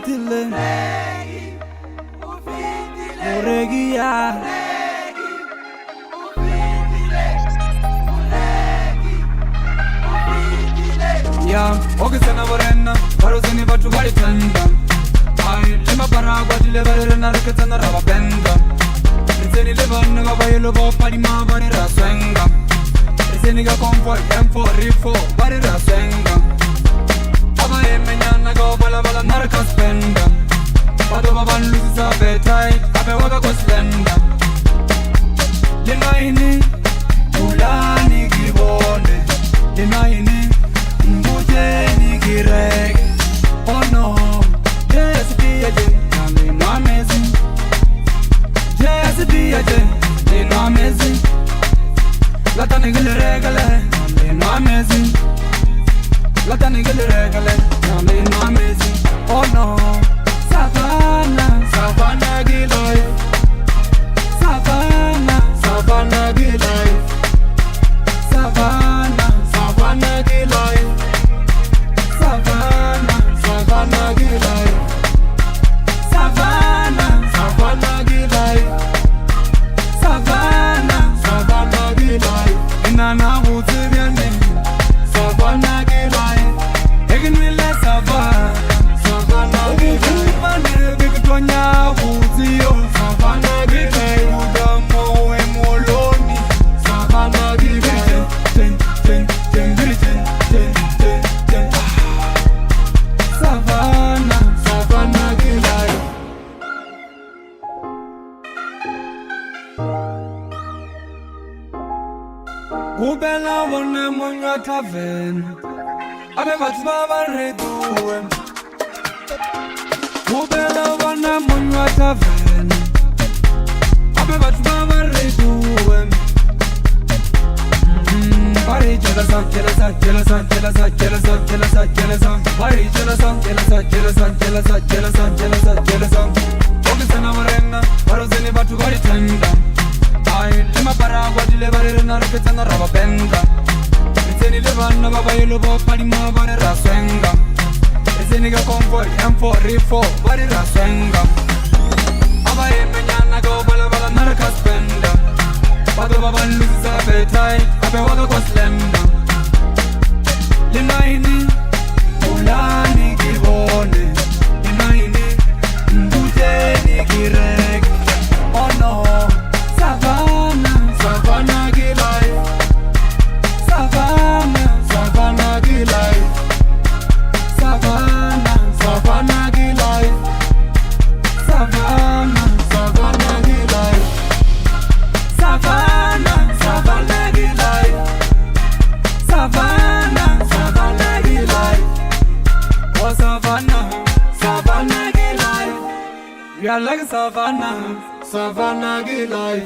ufitile Uregia Ya, okisena vorena, varoseni vatu valitenda Ai, lima paragua dile varena riketana rava benda Rizeni levana vavayelo vopalima varira swenga Rizeni ga comfort, M4, rifo, varira swenga Ava emenyana ga vala vala narka spenda Vado vavan lusa betai, abe waka kwa slenda Lina ini, ulani kibone Lina ini, mbuteni kirek Oh no, yes diaje, nami no amazing Yes diaje, ni no amazing Lata nigile regale, nami no amazing Lata nigile regale, nami no amazing Oh no, Savannah, Savannah Giloy Savannah, Savannah Giloy Savannah, Savannah Giloy Savannah, Savannah Giloy Savannah, Savannah Giloy Savannah, Savannah Giloy Inana hutu byane Savannah Giloy Egin wile Savannah Savannah Giloy Mane bikutonya hutu Savannah Giloy Udamo emoloni Savannah Giloy Ten, ten, ten, ten, ten, ten, ten Savannah, Savannah Giloy Kubela wone munya taven Abe vatma vareduem Kubela wone munya taven Abe vatma vareduem Pare jealousy, jealousy, jealousy, jealousy, jealousy, jealousy, jealousy Pare jealousy, jealousy, jealousy, jealousy, jealousy, jealousy, jealousy Okisena varena, varoseni vatu valitenda Ai, lima paragua dile varena riketana rava benda Rizeni levana vavayelo vopalima varira swenga Rizeni ga comfort, M4, rifo, varira swenga Ava emenyana ga vala vala narka spenda Vado vavan lusa betai, abe waka kwa slenda Lina ini, ulani kibone Lina ini, mbuteni kirek Oh no, Savannah, Savannah Giloy Savannah, Savannah Giloy Savannah, Savannah Giloy Savannah, Savannah Giloy Savannah, Savannah Giloy Savannah, Savannah Giloy Oh Savannah, Savannah Giloy We are like Savannah, Savannah Giloy